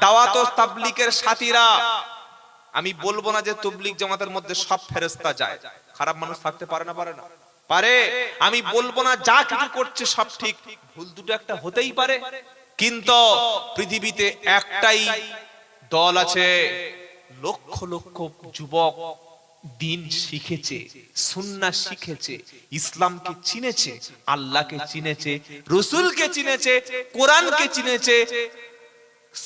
দাওয়াত ও তাবলীগের সাথীরা, আমি বলবো না যে তাবলীগ জামাতের মধ্যে সব ফেরেশতা যায়, খারাপ মানুষ থাকতে পারে না? পারে না? পারে। আমি বলবো না যা কিছু করছে সব ঠিক, ভুল দুটো একটা হতেই পারে, কিন্তু পৃথিবীতে একটাই দল আছে, লক্ষ লক্ষ যুবক দিন শিখেছে, সুন্নাহ শিখেছে, ইসলামকে চিনেছে, আল্লাহকে চিনেছে, রাসূলকে চিনেছে, কোরআনকে চিনেছে,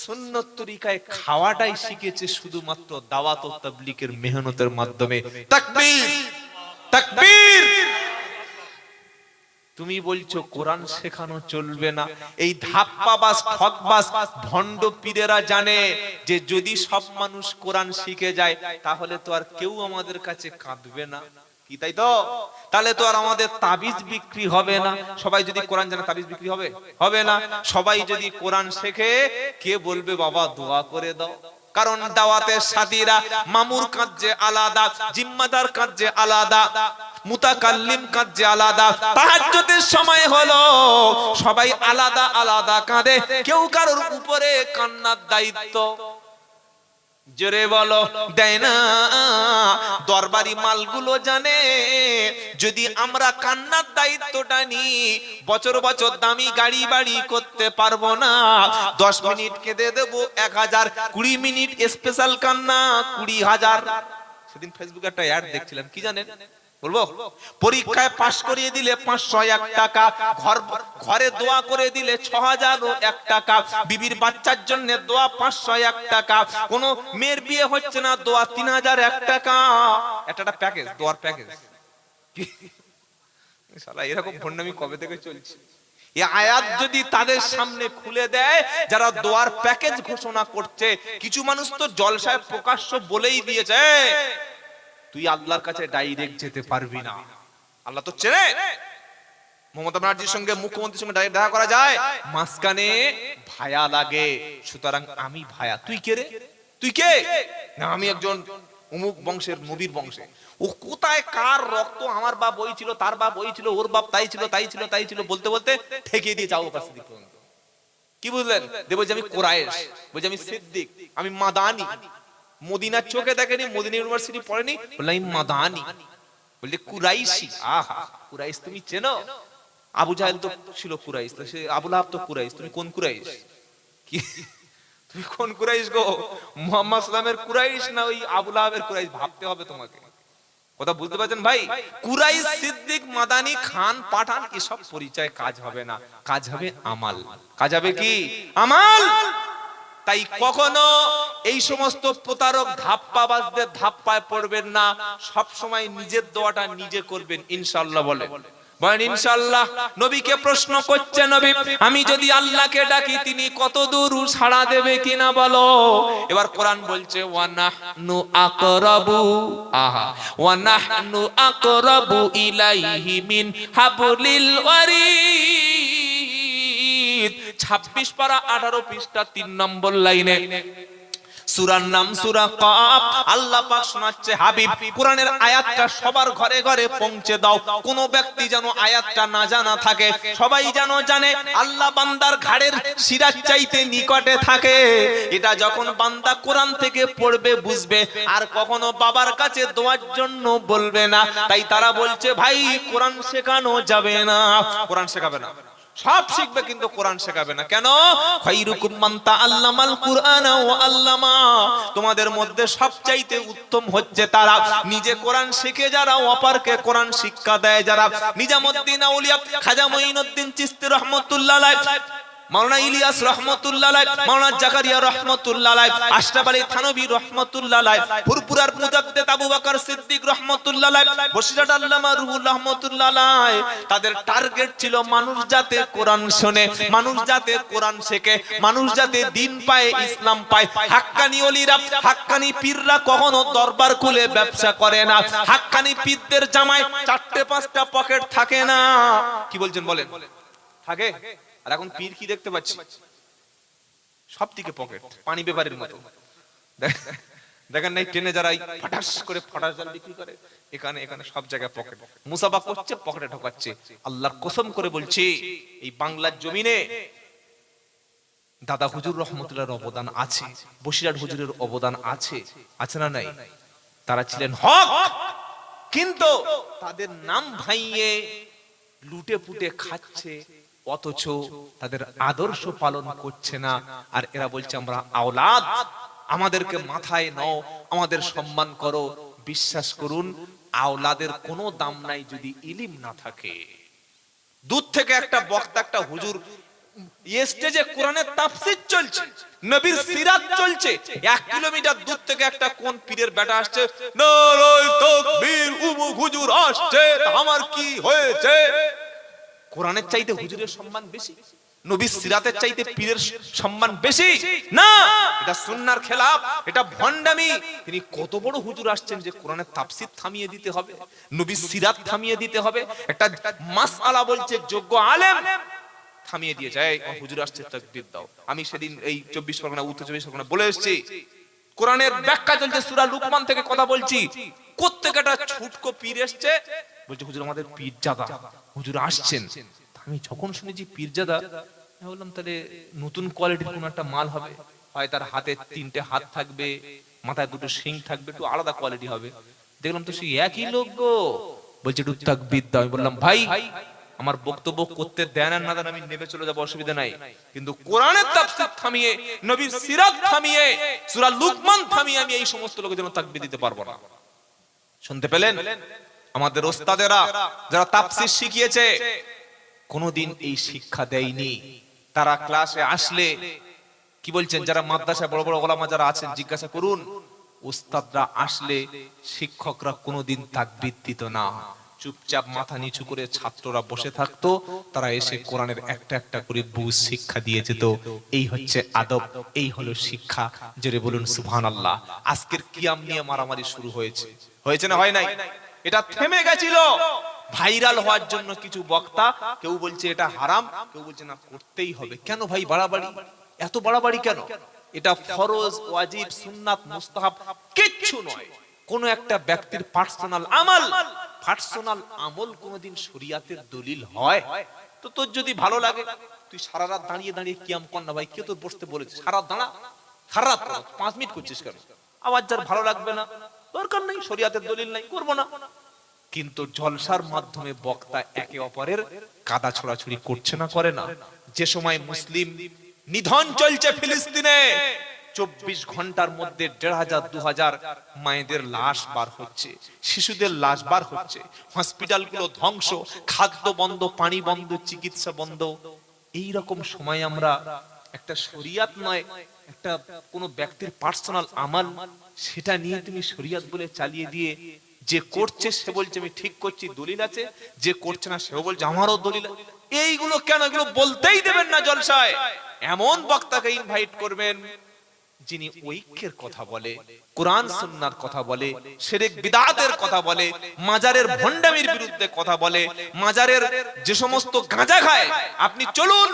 সুন্নত তরিকায় খাওয়াটাই শিখেছে শুধুমাত্র দাওয়াত ও তাবলীগের মেহনতের মাধ্যমে। তাকবীর, তাকবীর। তুমি বলছো কোরআন শেখানো চলবে না, এই ধাপ্পাবাজ ঠকবাজ ভণ্ড পীরেরা জানে যে যদি সব মানুষ কোরআন শিখে যায় তাহলে তো আর কেউ আমাদের কাছে কাঁদবে না, কি তাই তো? তাহলে তো আর আমাদের তাবিজ বিক্রি হবে না। সবাই যদি কোরআন জানে তাবিজ বিক্রি হবে? হবে না। সবাই যদি কোরআন শেখে, কে বলবে বাবা দোয়া করে দাও? কারণ দাওয়াতের সাথীরা মামুর কাজে আলাদা, জিম্মাদার কাজে আলাদা, মুতাকাল্লিম কাজে আলাদা। তাহাজ্জুদের সময় হলো সবাই আলাদা আলাদা কাঁদে, কেউ কারোর উপরে কান্নার দায়িত্ব জোরে বলো দেয় না। দরবারি মালগুলো জানে যদি আমরা কান্নার দায়িত্বটা নিই, বছর বছর দামি গাড়ি বাড়ি করতে পারবো না। 10 মিনিট কেঁদে দেবো 1000, 20 মিনিট স্পেশাল কান্না 20,000। সেদিন ফেসবুকে একটা অ্যাড দেখছিলাম, কি জানেন বলবো? পরীক্ষায় পাশ করিয়ে দিলে 501 টাকা, ঘরে দোয়া করে দিলে 6001 টাকা, বিবির বাচ্চার জন্য দোয়া 501 টাকা, কোন মেয়ের বিয়ে হচ্ছে না দোয়া 3001 টাকা। একটা প্যাকেজ, দোয়ার প্যাকেজ। শালা এরকম ভণ্ডামি কবে থেকে চলছে? এই আয়াত যদি তাদের সামনে খুলে দেয় যারা দোয়ার প্যাকেজ ঘোষণা করছে, কিছু মানুষ তো জলসায় প্রকাশ্য বলেই দিয়েছে তুই আল্লাহর কাছে ডাইরেক্ট যেতে পারবি না। আল্লাহ তো চেনে। মমতা ব্যানার্জির সঙ্গে মুখ্যমন্ত্রীর সঙ্গে ডাইরেক্ট দেখা করা যায়, মাঝখানে ভায়া লাগে, সুতরাং আমি ভায়া। তুই কে রে? তুই কে? না আমি একজন অমুক বংশের, নবীর বংশে। ও কোথায় কার রক্ত? আমার বাপ ওই ছিল, তার বাপ ওই ছিল, ওর বাপ তাই ছিল, তাই ছিল, তাই ছিল, বলতে বলতে ঠেকিয়ে দিয়ে যাও কাছে দিক পর্যন্ত। কি বুঝলেন? দেব যে আমি কুরাইশ, বলছি আমি সিদ্দিক, আমি মাদানি। মদিনার চোখে দেখেনি, মদিনা ইউনিভার্সিটি পড়েনি, বললাম আমি মাদানি। বললে কুরাইশি। আহা, কুরাইশ তুমি চেনো? আবু জাহেল তো ছিল কুরাইশ, সে আবু লাহাব তো কুরাইশ, তুমি কোন কুরাইশ? কি তুমি কোন কুরাইশ গো? মুহাম্মদ সাল্লামের কুরাইশ না ওই আবু লাহাবের কুরাইশ? ভাবতে হবে তোমাকে। কথা বুঝতে পারছেন ভাই? কুরাইশ, সিদ্দিক, মাদানি, খান, পাঠান এসব পরিচয় কাজ হবে না, কাজ হবে আমাল। কাজ হবে কি? আমাল। তাই কখনো এই সমস্ত প্রতারক ধাপ্পাবাজদের ধাপ্পায় পড়বেন না, সব সময় নিজের দোয়াটা নিজে করবেন ইনশাআল্লাহ। বলেন ইনশাআল্লাহ। নবীকে প্রশ্ন করছে, নবী আমি যদি আল্লাহকে ডাকি তিনি কত দূর সাড়া দেবে কিনা বলো? এবার কোরআন বলছে ওয়ানাহনু আকরাবু, আহা, ওয়ানাহনু আকরাবু ইলাইহি মিন হাবলিল ওয়ারিদ। 26 পারা 18 পৃষ্ঠা 3 নম্বর লাইনে সূরার নাম সূরা কাফ। আল্লাহ পাক শোনাচ্ছে, হাবিব কোরআনের আয়াতটা সবার ঘরে ঘরে পৌঁছে দাও। কোন ব্যক্তি যেন আয়াতটা না জানা থাকে, সবাই যেন জানে আল্লাহ বান্দার ঘাড়ের শিরার চাইতে নিকটে থাকে। এটা যখন বান্দা কোরআন থেকে পড়বে বুঝবে, আর কখনো বাবার কাছে দোয়ার জন্য বলবে না। তাই তারা বলছে ভাই কোরআন শেখানো যাবে না। কোরআন শেখাবে না, সব শিখবে কিন্তু কোরআন শেখাবে না। কেন? খায়রুকুম মান তাআল্লামাল কুরআনা ওয়া আল্লামা। তোমাদের মধ্যে সবচাইতে উত্তম হচ্ছে তারা নিজে কোরআন শিখে যারা অপরকে কোরআন শিক্ষা দেয় যারা। নিজামুদ্দিন আউলিয়া খাজা মঈনুদ্দিন চিশতি রাহমাতুল্লাহ আলাইহি, মাওলানা ইলিয়াস রাহমাতুল্লাহ আলাইহি, মাওলানা জাকারিয়া রাহমাতুল্লাহ আলাইহি, আশরাফ আলী থানভী রাহমাতুল্লাহ আলাইহি, ফুরফুরার মুজাদ্দিদ আবু বকর সিদ্দিক রাহমাতুল্লাহ আলাইহি, বসিরহাট আল্লামা রুহুল রাহমাতুল্লাহ আলাইহি। তাদের টার্গেট ছিল মানুষ যাতে কোরআন শোনে, মানুষ যাতে কোরআন শেখে, মানুষ যাতে দ্বীন পায়, ইসলাম পায়। হাক্কানি ওলিরা, হাক্কানি পীররা কখনো দরবার খুলে ব্যবসা করে না। হাক্কানি পীরদের জামায় 4-5টা পকেট থাকে না। কি বলছেন বলেন? থাকে? আর এখন পীর কি দেখতে পাচ্ছি? সব দিকে পকেট, পানি ব্যাপারের মতো। দেখেন নাই ট্রেনে যারা ফটাস করে ফটাস জাল বিক্রি করে, এখানে এখানে সব জায়গায় পকেট। মুসাফা করছে, পকেটে ঢোকাচ্ছে। আল্লাহর কসম করে বলছি এই বাংলার জমিনে দাদা হুজুর রহমতুল্লাহর অবদান আছে, বসিরহাট হুজুরের অবদান আছে, আছে না নাই? তারা ছিলেন হক, কিন্তু তাদের নাম ভাইয়ে লুটে পুটে খাচ্ছে, অথচ তাদের আদর্শ পালন করছে না। আর এরা বলছে আমরা আওলাদ, আমাদেরকে মাথায় নাও, আমাদের সম্মান করো। বিশ্বাস করুন, আওলাদের কোনো দাম নাই যদি ইলিম না থাকে। দূর থেকে একটা বক্তা, একটা হুজুর স্টেজে কোরআনের তাফসীর চলছে, নবীর সিরাত চলছে, 1 কিলোমিটার দূর থেকে একটা কোন পীরের বেটা আসছে, নারায়ে তাকবীর, উমুক হুজুর আসছে, আমার কি হয়েছে? কোরআনের চাইতে হুজুরের সম্মান বেশি, নবীর সিরাতের চাইতে পীরের সম্মান বেশি না। এটা সুন্নাহর খেলাফ, এটা ভণ্ডামি। তিনি কত বড় হুজুর আসছেন যে কোরআনের তাফসীর থামিয়ে দিতে হবে, নবীর সিরাত থামিয়ে দিতে হবে। একটা মাসআলা বলছে যোগ্য আলেম থামিয়ে দিয়ে যায়, হুজুর আসছে তাকবীর দাও। আমি সেদিন এই 24 পরগনা, উত্তর 24 পরগনা বলে এসেছি, কোরআনের ব্যাখ্যা চলছে, সূরা লুকমান থেকে কথা বলছি, প্রত্যেকটা ছুটকো পীর এসছে, বলছে হুজুর আমাদের পীরজাদা হুজুর আসছেন। আমি যখন শুনেছি পীরজাদা, আমি বললাম তাহলে নতুন কোয়ালিটির কোন একটা মাল হবে, হয় তার হাতে 3টে হাত থাকবে, মাথায় 2টো শিং থাকবে, একটু আলাদা কোয়ালিটি হবে। দেখলাম তো সেই একই লোক গো, বলছে একটু তাকবীর দাও। আমি বললাম ভাই আমার বক্তব্য করতে দেন আর না দেন আমি নেমে চলে যাব, অসুবিধা নাই, কিন্তু কোরআনের তাফসীর থামিয়ে, নবীর সিরাত থামিয়ে, সূরা লুকমান থামিয়ে আমি এই সমস্ত লোকের জন্য তাকবীর দিতে পারবো না। শুনতে পেলেন? আমাদের ওস্তাদেরা যারা তাফসীর শিখিয়েছে কোনদিন এই শিক্ষা দেয়নি। তারা ক্লাসে আসলে কি বলছেন, যারা মাদ্রাসা বড় বড় ওলামা যারা আছেন জিজ্ঞাসা করুন, ওস্তাদরা আসলে শিক্ষকরা কোনদিন তাকবীর দিত না, চুপচাপ মাথা নিচু করে ছাত্ররা বসে থাকতো, তারা এসে কোরআনের একটা একটা করে বুঝ শিক্ষা দিয়ে যেত। এই হচ্ছে আদব, এই হলো শিক্ষা। জোরে বলুন সুবহানাল্লাহ। আজকের কিয়াম নিয়ে মারামারি শুরু হয়েছে, হয়েছে না হয় নাই? এটা থেমে গেছিল ভাইরাল হওয়ার জন্য কিছু বক্তা, কেউ বলছে এটা হারাম, কেউ বলছে না করতেই হবে। কেন ভাই বাড়াবাড়ি, এত বাড়াবাড়ি কেন? এটা ফরজ, ওয়াজিব, সুন্নাত, মুস্তাহাব কিচ্ছু নয়, কোন একটা ব্যক্তির পার্সোনাল আমল। পার্সোনাল আমল কোনদিন শরীয়তের দলিল হয়? তো তোর যদি ভালো লাগে তুই সারা রাত দাঁড়িয়ে দাঁড়িয়ে কিয়াম কর না ভাই, কে তোর বসতে বলেছে? সারা রাত দাঁড়া, সারা রাত 5 মিনিট করছিস কেন? আবার যার ভালো লাগবে না, দরকার নেই, শরীয়তের দলিল নাই, করব না। কিন্তু জলসার মাধ্যমে বক্তা একে অপরের কাদা ছোড়াছুড়ি করছে না, করে না? যে সময় মুসলিম নিধন চলছে ফিলিস্তিনে, 24 ঘন্টার মধ্যে 1500-2000 মায়েদের লাশ বার হচ্ছে, শিশুদের লাশ বার হচ্ছে, হসপিটালগুলো ধ্বংস, খাদ্য বন্ধ, পানি বন্ধ, চিকিৎসা বন্ধ। এই রকম সময় আমরা একটা শরীয়ত নয়, একটা কোন ব্যক্তির পার্সোনাল আমল, সেটা নিয়ে তুমি শরীয়ত বলে চালিয়ে দিয়ে, যে করছে সে বলছে আমি ঠিক করছি, দলিল আছে, যে করছে না সেও বলছে আমারও দলিল। এইগুলো কেন? এগুলো বলতেই দেবেন না জলসায়। এমন বক্তাকে ইনভাইট করবেন যিনি ঐক্যের কথা বলে, কোরআন সুন্নাহর কথা বলে, শিরক বিদআতের কথা বলে, মাজারের ভণ্ডামির বিরুদ্ধে কথা বলে, মাজারের যে সমস্ত গাঁজা খায়, আপনি চলুন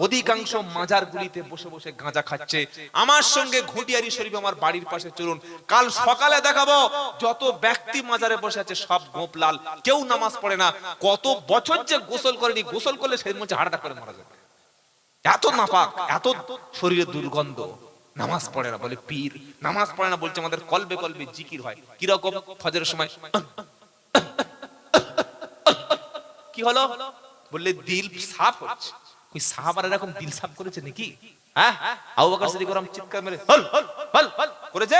অধিকাংশ মাজারগুলিতে বসে বসে গাঁজা খাচ্ছে। আমার সঙ্গে ঘুটিয়ারি শরীফ আমার বাড়ির পাশে চলুন, কাল সকালে দেখাবো যত ব্যক্তি মাজারে বসে আছে সব গোপলাল, কেউ নামাজ পড়ে না। কত বছর যে গোসল করেনি, গোসল করলে সেই মধ্যে হার্ট অ্যাটাক করে মারা যাবে। এত নাপাক, এত শরীরে দুর্গন্ধ, নামাজ পড়ে না বলে পীর, নামাজ পড়ে না বলছে আমাদের কলবে কলবে জিকির হয়। কিরকম? ফজরের সময় কি হলো বললে দিল সাফ হচ্ছে। ওই সাহাবারা এরকম দিল সাফ করেছে নাকি? হ্যাঁ, আবু বকর সিদ্দিক রাম চিৎকার মেরে হল হল হল হল করেছে।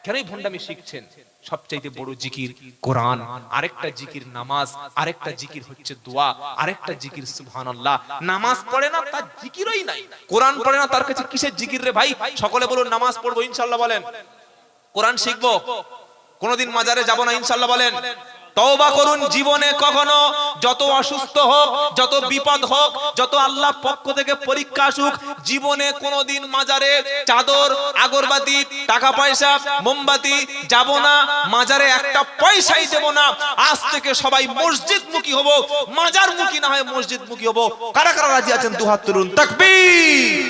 কেনই ভণ্ডামি শিখছেন? সবচাইতে বড় জিকির কোরআন, আরেকটা জিকির নামাজ, আরেকটা জিকির হচ্ছে দোয়া, আরেকটা জিকির সুবহানাল্লাহ। নামাজ পড়ে না তার জিকিরই নাই, কোরআন পড়ে না তার কাছে কিসের জিকির রে ভাই? সকলে বলুন নামাজ পড়বো ইনশাআল্লাহ বলেন, কোরআন শিখবো, কোনদিন মাজারে যাব না ইনশাআল্লাহ বলেন। তওবা করুন জীবনে কখনো, যত অসুস্থ হোক, যত বিপদ হোক, যত আল্লাহ পক্ষ থেকে পরীক্ষা আসুক, জীবনে কোনদিন মাজারে চাদর, আগরবাতি, টাকা পয়সা, মোমবাতি যাব না, মাজারে একটা পয়সাই দেব না। আজ থেকে সবাই মসজিদমুখী হব, মাজারমুখী না হয় মসজিদমুখী হব। কারা কারা রাজি আছেন দুহাত তুলুন, তাকবীর।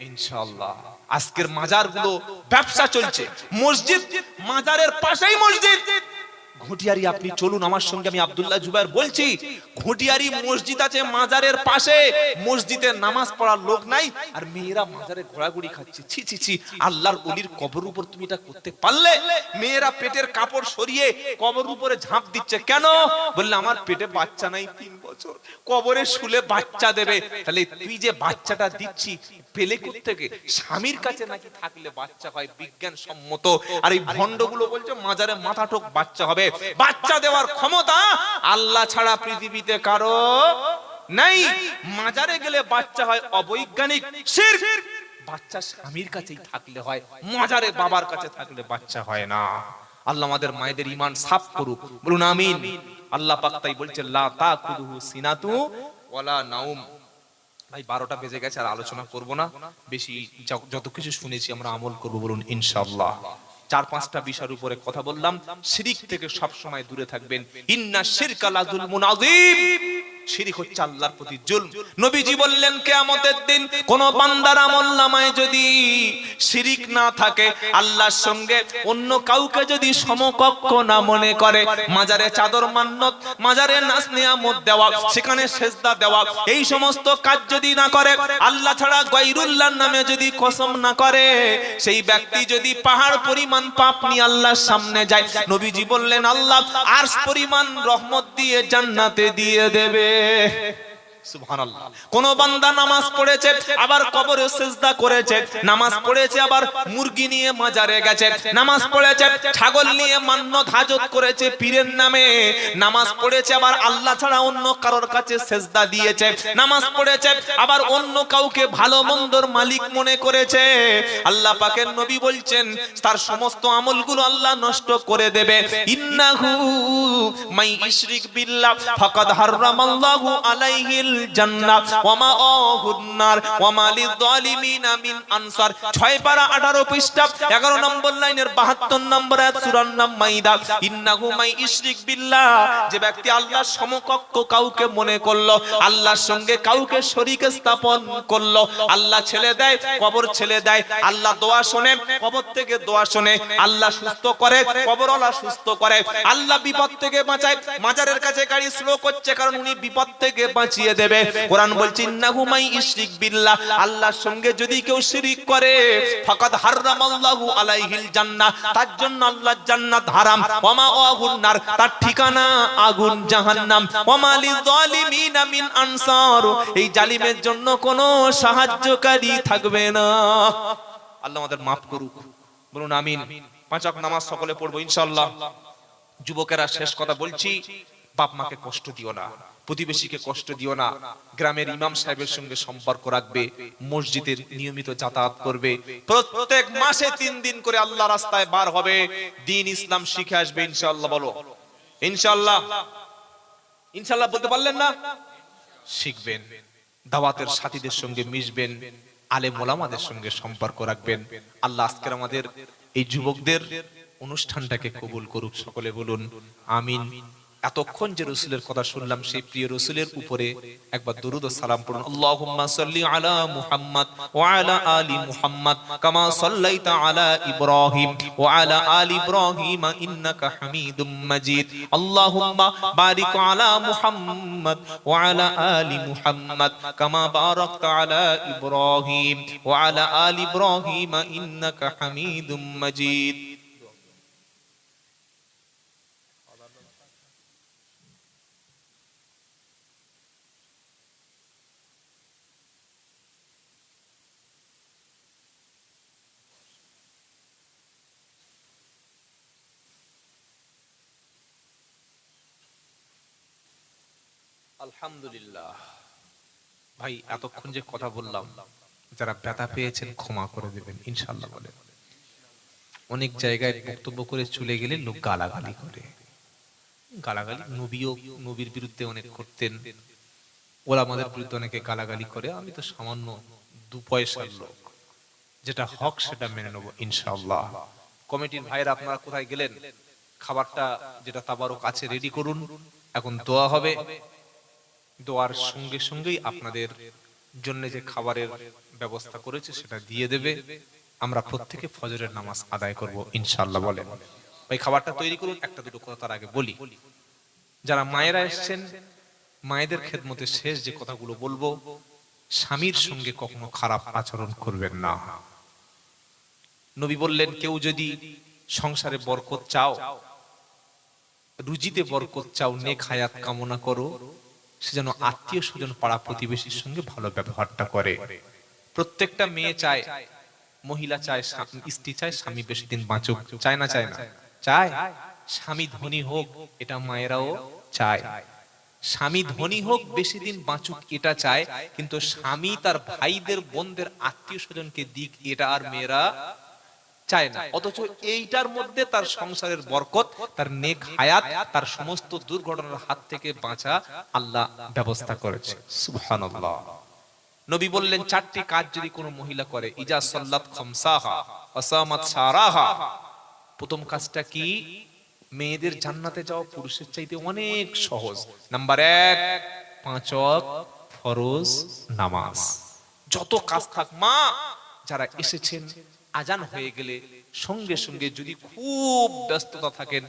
ইনশাআল্লাহ আজকের মাজারগুলো ব্যবসা চলছে, মসজিদ মাজারের পাশেই মসজিদ, ঘটিয়ারি আপনি চলুন আমার সঙ্গে, আমি আব্দুল্লাহ জুবায়ের বলছি, ঘটিয়ারি মসজিদ আছে মাজারের পাশে, মসজিদে নামাজ পড়ার লোক নাই, আর মেয়েরা মাজারে ঘোরাঘুরি খাচ্ছে। ছি ছি ছি, আল্লাহর ওলির কবরের উপর তুমি এটা করতে পারলে? মেয়েরা পেটের কাপড় সরিয়ে কবরের উপরে ঝাঁপ দিচ্ছে, কেন? বললে আমার পেটে বাচ্চা নাই, 3 বছর, কবরে শুলে বাচ্চা দেবে। তাহলে তুই যে বাচ্চাটা দিচ্ছি পেলে কোত্থেকে? স্বামীর কাছে নাকি থাকলে বাচ্চা হয়, বিজ্ঞান সম্মত। আর এই ভণ্ডগুলো বলছে মাজারে মাথা ঠোক বাচ্চা হবে। বাচ্চা দেওয়ার ক্ষমতা আল্লাহ ছাড়া পৃথিবীতে কারো নাই। মাজারে গেলে বাচ্চা হয় অবৈজ্ঞানিক, শিরক। বাচ্চা স্বামীর কাছেই থাকলে হয়, মাজারে বাবার কাছে থাকলে বাচ্চা হয় না। আল্লাহ আমাদের মায়েদের ঈমান সাফ করুক, বলুন আমিন। আল্লাহ পাক তাই বলছে লা তাকুদুহু সিনাতু ওয়ালা নাউম। ভাই 12টা বেজে গেছে, আর আলোচনা করব না বেশি, যত কিছু শুনেছি আমরা আমল করব, বলুন ইনশাআল্লাহ। 4-5টা বিষয়ের উপরে কথা বললাম। শিরক থেকে সব সময় দূরে থাকবেন। ইন্না শিরকা লা যুলমুন আযীম। শিরক হচ্ছে আল্লাহর প্রতি জুলম। নবীজি বললেন কিয়ামতের দিন কোন বান্দার আমলনামায় যদি শিরক না থাকে, আল্লাহর সঙ্গে অন্য কাউকে যদি সমকক্ষ না মনে করে, মাজারে চাদর মান্নত, মাজারে নাজ নিয়ামত দেওয়া, সেখানে সেজদা দেওয়া, এই সমস্ত কাজ যদি না করে, আল্লাহ ছাড়া গায়রুল্লাহর নামে যদি কসম না করে, সেই ব্যক্তি যদি পাহাড় পরিমাণ পাপ নিয়ে আল্লাহর সামনে যায়, নবীজি বললেন আল্লাহ আরশ পরিমাণ রহমত দিয়ে জান্নাতে দিয়ে দেবে। সুবহানাল্লাহ। কোন বান্দা নামাজ পড়েছে আবার কবরে সিজদা করেছে, নামাজ পড়েছে আবার মুরগি নিয়ে মাজারে গেছে, নামাজ পড়েছে ছাগল নিয়ে মান্নত হাজত করেছে পীরের নামে, নামাজ পড়েছে আবার আল্লাহ ছাড়া অন্য কারোর কাছে সিজদা দিয়েছে, নামাজ পড়েছে আবার অন্য কাউকে ভালো মন্দর মালিক মনে করেছে, আল্লাহ পাকের নবী বলছেন তার সমস্ত আমলগুলো আল্লাহ নষ্ট করে দেবে। ইন্নাহু মাই ইশরিক বিল্লাহ ফাকাদ হারামাল্লাহু আলাইহিল জান্নাহ ওয়া মাআহুন নার ওয়া মা লিয-যালিমিনা মিন আনসার। 6 পারা 18 পৃষ্ঠা 11 নম্বর লাইনের 72 নম্বর আয়াত সূরার নাম মাইদা। ইন্নাহু মাই ইশরিক বিল্লাহ, যে ব্যক্তি আল্লাহর সমকক্ষ কাউকে মনে করলো, আল্লাহর সঙ্গে কাউকে শরীক স্থাপন করলো, আল্লাহ ছেলে দেয় কবর ছেলে দেয়, আল্লাহ দোয়া শুনে কবর থেকে দোয়া শুনে, আল্লাহ সুস্থ করে কবরওয়ালা সুস্থ করে, আল্লাহ বিপদ থেকে বাঁচায়, মাজারের কাছে গাড়ি স্লো করছে কারণ উনি বিপদ থেকে বাঁচিয়ে দেবে। কোরআন বলছে ইন্নাহু মাই ইশরিক বিল্লাহ, আল্লাহর সঙ্গে যদি কেউ শিরক করে, ফাকাদ হারামাল্লাহু আলাইহিল জান্নাহ, তার জন্য আল্লাহর জান্নাত হারাম, ওয়া মাআহুন নার, তার ঠিকানা আগুন জাহান্নাম, ওয়া মা লিয-যালিমিনা মিন আনসার, এই জালিমের জন্য কোনো সাহায্যকারী থাকবে না। আল্লাহ আমাদের মাফ করুক, বলুন আমিন। 5 ওয়াক্ত নামাজ সকলে পড়বো ইনশাআল্লাহ। যুবকেরা শেষ কথা বলছি, বাপ মাকে কষ্ট দিও না, প্রতিবেশীকে কষ্ট দিও না, গ্রামের ইমাম সাহেবের সঙ্গে সম্পর্ক রাখবে, মসজিদের নিয়মিত যাতায়াত করবে, প্রত্যেক মাসে 3 দিন করে আল্লাহ রাস্তায় বার হবে, দ্বীন ইসলাম শিখে আসবে ইনশাআল্লাহ। বলো ইনশাআল্লাহ। ইনশাআল্লাহ বলতে পারলেন না? শিখবেন, দাওয়াতের সাথীদের সঙ্গে মিশবেন, আলেম ওলামাদের সঙ্গে সম্পর্ক রাখবেন। আল্লাহ আজকের আমাদের এই যুবকদের অনুষ্ঠানটাকে কবুল করুক, সকলে বলুন আমিন। এতক্ষণ যে রাসূলের কথা শুনলাম, সেই প্রিয় রাসূলের উপরে একবার দরুদ ও সালাম পড়ুন। আল্লাহুম্মা সাল্লি আলা মুহাম্মাদ ওয়া আলা আলি মুহাম্মাদ কামা সাল্লাইতা আলা ইব্রাহিম ওয়া আলা আলি ইব্রাহিম ইন্নাকা হামিদুম মাজিদ। আল্লাহুম্মা বারিক আলা মুহাম্মাদ ওয়া আলা আলি মুহাম্মাদ কামা বারাকতা আলা ইব্রাহিম ওয়া আলা আলি ইব্রাহিম ইন্নাকা হামিদুম মাজিদ। আলহামদুলিল্লাহ। ভাই এতক্ষণ যে কথা বললাম, যারা ব্যথা পেয়েছেন ক্ষমা করে দেবেন ইনশাআল্লাহ। বলে অনেক জায়গায় বক্তব্য করে চলে গেলে লোক গালাগালি করে, গালাগালি নবীর বিরুদ্ধে অনেক করতেন, ওলামাদের বিরুদ্ধে অনেকে গালাগালি করে। আমি তো সামান্য 2 পয়সার লোক, যেটা হক সেটা মেনে নেব ইনশাআল্লাহ। কমিটির ভাইরা আপনারা কোথায় গেলেন? খাবারটা যেটা তাবারক আছে রেডি করুন, এখন দোয়া হবে, দোয়ার সঙ্গে সঙ্গেই আপনাদের জন্য যে খাবারের ব্যবস্থা করেছে সেটা দিয়ে দেবে। আমরা প্রত্যেকে ফজরের নামাজ আদায় করব ইনশাআল্লাহ। বলেন ভাই খাবারটা তৈরি করুন। একটা দুটো কথা তার আগে বলি, যারা মায়েরা এসেছেন, মায়েদের খেদমতে শেষ যে কথাগুলো বলবো, স্বামীর সঙ্গে কখনো খারাপ আচরণ করবেন না। নবী বললেন, কেউ যদি সংসারে বরকত চাও, রুজিতে বরকত চাও, নেক হায়াত কামনা করো, সে যেন আত্মীয় স্বজন পাড়া প্রতিবেশীর সঙ্গে ভালো ব্যবহারটা করে। প্রত্যেকটা মেয়ে চায়, মহিলা চায়, স্ত্রী চায় স্বামী বেশি দিন বাঁচুক, চায় না চায় না? চায়। স্বামী ধনী হোক, এটা মায়েরাও চায়। স্বামী ধনী হোক, বেশি দিন বাঁচুক, এটা চায়। কিন্তু স্বামী তার ভাইদের বোনদের আত্মীয় স্বজনকে দিক, এটা আর মেয়েরা চায় না। অথচ এইটার মধ্যে তার সংসারের বরকত, তার নেক হায়াত, তার সমস্ত দুর্ঘটনার হাত থেকে বাঁচা আল্লাহ ব্যবস্থা করেছে। সুবহানাল্লাহ। নবী বললেন, চারটি কাজ যদি কোনো মহিলা করে, ইজা সাল্লাত খামসাহা ওয়া সামাত শারাহা। প্রথম কাজটা কি? মেয়েদের জান্নাতে যাওয়া পুরুষের চাইতে অনেক সহজ। নাম্বার 1, 5 ওয়াক্ত ফরজ নামাজ। যত কাজ থাক, মা যারা এসেছেন, আজান হয়ে গেলে সঙ্গে সঙ্গে যদি খুব ব্যস্ততা থাকেন,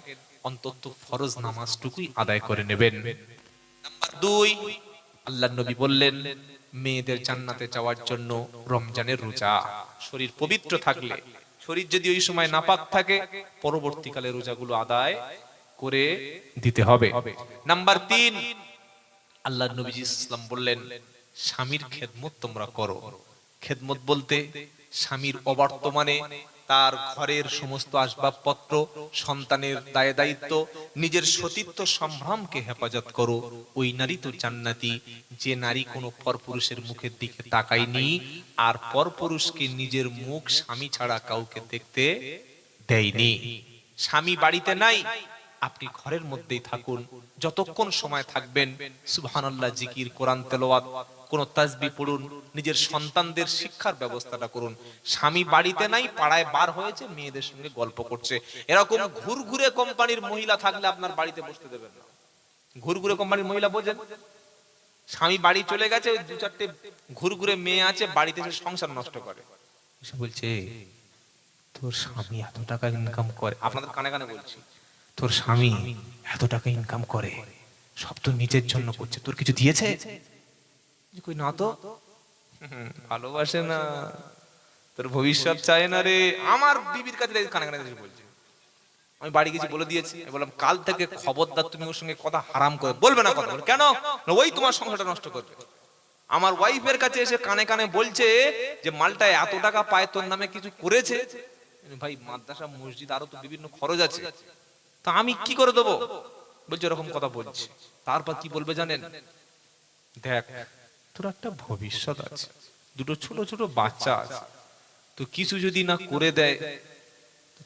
অন্তত ফরজ নামাজটুকুই আদায় করে নেবেন। নাম্বার 2, আল্লাহর নবী বললেন, মেয়েদের জান্নাতে যাওয়ার জন্য রমজানের রোজা। শরীর পবিত্র থাকলে, শরীর যদি ওই সময় নাপাক থাকে, পরবর্তীকালে রোজাগুলো আদায় করে দিতে হবে। নাম্বার 3, আল্লাহর নবী ইসলাম বললেন, স্বামীর খেদমত তোমরা করো। খেদমত বলতে স্বামীর অবর্তমানে তার ঘরের সমস্ত আসবাবপত্র, সন্তানের দায় দায়িত্ব, নিজের সতীত্ব সম্ভ্রমকে হেফাজত করো। ওই নারী তো জান্নাতি, যে নারী কোনো পরপুরুষের মুখের দিকে তাকায়নি, আর পরপুরুষকে নিজের মুখ স্বামী ছাড়া কাউকে দেখতে দেয়নি। স্বামী বাড়িতে নাই, আপনি ঘরের মধ্যেই থাকুন। যতক্ষণ সময় থাকবেন, সুবহানাল্লাহ জিকির, কোরআন তেলাওয়াত, কোন তাসবিহ পড়ুন, নিজের সন্তানদের শিক্ষার ব্যবস্থাটা করুন। স্বামী বাড়িতে নাই, পাড়ায় বার হয়েছে, মেয়েদের সঙ্গে গল্প করছে, এরকম ঘুরঘুরে কোম্পানির মহিলা থাকলে আপনার বাড়িতে বসতে দেবেন না। ঘুরঘুরে কোম্পানির মহিলা বোঝেন? স্বামী বাড়ি চলে গেছে, ওই 2-4টে ঘুরঘুরে মেয়ে আছে, বাড়িতে এসে সংসার নষ্ট করে। এসে বলছে, তোর স্বামী এত টাকা ইনকাম করে, আপনাদের কানে কানে বলছি, তোর স্বামী এত টাকা ইনকাম করে, সব তো নিজের জন্য করছে, তোর কিছু দিয়েছে? কই না তো। ভালোবাসে না, তোর ভবিষ্যৎ চায় না রে। আমার বিবির কাছে কানে কানে বলছে। আমি বাড়ি গেছি, বলে দিয়েছি, বললাম কাল থেকে খবরদার তুমি ওর সঙ্গে কথা হারাম করে বলবে না। কথা কেন? ওই তোমার সংসারটা নষ্ট করবে। আমার ওয়াইফের কাছে এসে কানে কানে বলছে যে মালটা এত টাকা পায়, তোর নামে কিছু করেছে? ভাই মাদ্রাসা মসজিদ আরো তো বিভিন্ন খরচ আছে, তা আমি কি করে দেবো? বলছে এরকম কথা বলছে। তারপর কি বলবে জানেন? দেখ, তোর একটা ভবিষ্যৎ আছে, দুটো ছোট ছোট বাচ্চা আছে, তো কিছু যদি না করে দেয়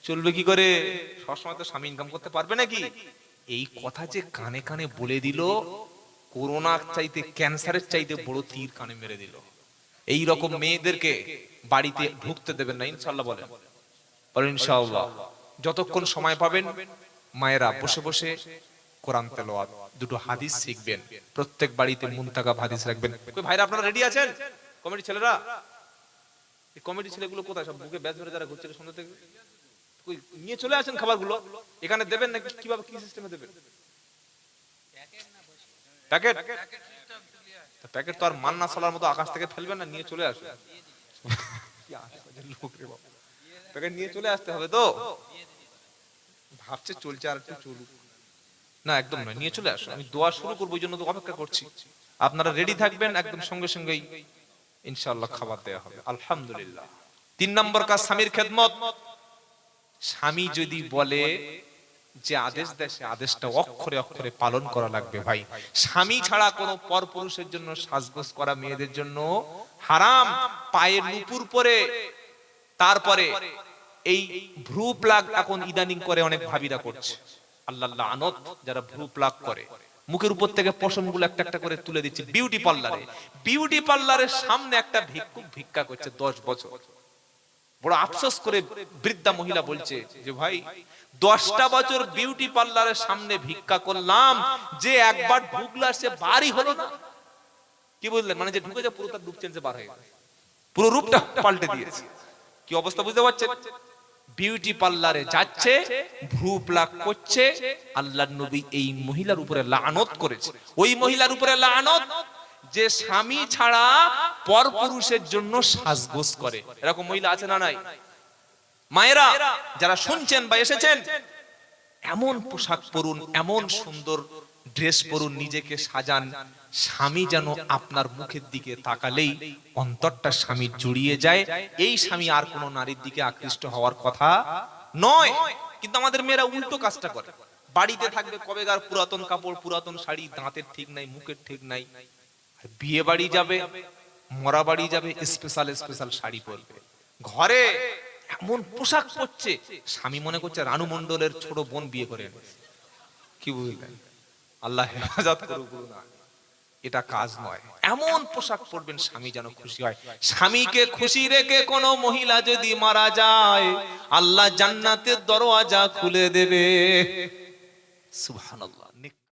চলবে কি করে? সবসময় তো স্বামী ইনকাম করতে পারবে নাকি? এই কথা যে কানে কানে বলে দিল, করোনার চাইতে, ক্যান্সারের চাইতে বড় তীর কানে মেরে দিল। এই রকম মেয়েদেরকে বাড়িতে ঢুকতে দেবেন না, ইনশাআল্লাহ বলেন। বলেন ইনশাআল্লাহ। যতক্ষণ সময় পাবেন, মায়েরা বসে বসে কোরআন তেলাওয়াত, দুটো হাদিস শিখবেন। প্রত্যেক বাড়িতে মুনতাকাব হাদিস রাখবেন। কই ভাইরা আপনারা রেডি আছেন? কমিটি ছেলেরা, এই কমিটি ছেলেগুলো কোথায়? সব বুকে ব্যাচ ধরে যারা ঘুরছে সন্ধ্যা থেকে, কই নিয়ে চলে আসেন খাবারগুলো। এখানে দেবেন নাকি কিভাবে, কি সিস্টেমে দেবেন? প্যাকেট? প্যাকেট তো আর মান্না সালার মতো আকাশ থেকে ফেলবেন না, নিয়ে চলে আসবেন। প্যাকেট নিয়ে চলে আসতে হবে তো। ভাবছে চলছে, আর একটু চলুক না, একদম নয়, নিয়ে চলে আসো। আমি দোয়া শুরু করবো, ওই জন্য তো অপেক্ষা করছি। আপনারা রেডি থাকবেন, একদম সঙ্গে সঙ্গেই ইনশাআল্লাহ খাবার দেয়া হবে। আলহামদুলিল্লাহ। 3 নম্বর কাজ স্বামীর খেদমত। স্বামী যদি বলে যে আদেশ দেয়, সে আদেশটা অক্ষরে অক্ষরে পালন করা লাগবে। ভাই, স্বামী ছাড়া কোনো পরপুরুষের জন্য সাজগোজ করা মেয়েদের জন্য হারাম। পায়ে নুপুর পরে, তারপরে এই ভ্রু প্লাগ এখন ইদানিং করে অনেক ভাবিরা করছে। আল্লাহ লানত যারা ভ্রু প্লাগ করে, মুখের উপর থেকে পশমগুলো একটা একটা করে তুলে দিচ্ছে বিউটি পার্লারে। বিউটি পার্লারের সামনে একটা ভিক্ষুক ভিক্ষা করছে 10 বছর। বড় আফসোস করে বৃদ্ধা মহিলা বলছে যে ভাই, 10টা বছর বিউটি পার্লারের সামনে ভিক্ষা করলাম, যে একবার ঢুকলো সে বাড়ি হলো না। কি বুঝলেন? মানে যে ঢুকে যা পুরো তার রূপ চেঞ্জে বার হয়ে গেছে, পুরো রূপটা পাল্টে দিয়েছে। কি অবস্থা বুঝতে পারছেন? বিউটি পার্লারে যাচ্ছে, ভ্রু প্লাক করছে, আল্লাহর নবী এই মহিলার উপরে লানত করেছে। ওই মহিলার উপরে লানত যে স্বামী ছাড়া পরপুরুষের জন্য সাজগোজ করে। এরকম মহিলা আছে না নাই? মায়েরা যারা শুনছেন বা এসেছেন, এমন পোশাক পরুন, এমন সুন্দর ড্রেস পরুন, নিজেকে সাজান, স্বামী যেন আপনার মুখের দিকে তাকালেই অন্তরটা স্বামীর জুড়িয়ে যায়। এই স্বামী আর কোন নারীর দিকে আকৃষ্ট হওয়ার কথা নয়। কিন্তু আমাদের মেয়েরা উল্টো কাজটা করে। বাড়িতে থাকবে কবেকার পুরাতন কাপড়, পুরাতন শাড়ি, দাঁতের ঠিক নাই, মুখের ঠিক নাই। বিয়ে বাড়ি যাবে, মরা বাড়ি যাবে, স্পেশাল স্পেশাল শাড়ি পরবে। ঘরে এমন পোশাক পরছে, স্বামী মনে করছে রানু মণ্ডলের ছোট বোন বিয়ে করে এনেছে। কি বুঝলেন? আল্লাহ হেফাজত করুক না, এটা কাজ নয়। এমন পোশাক পরবেন স্বামী যেন খুশি হয়। স্বামীকে খুশি রেখে কোন মহিলা যদি মারা যায়, আল্লাহ জান্নাতের দরওয়াজা খুলে দেবে। সুবহানাল্লাহ।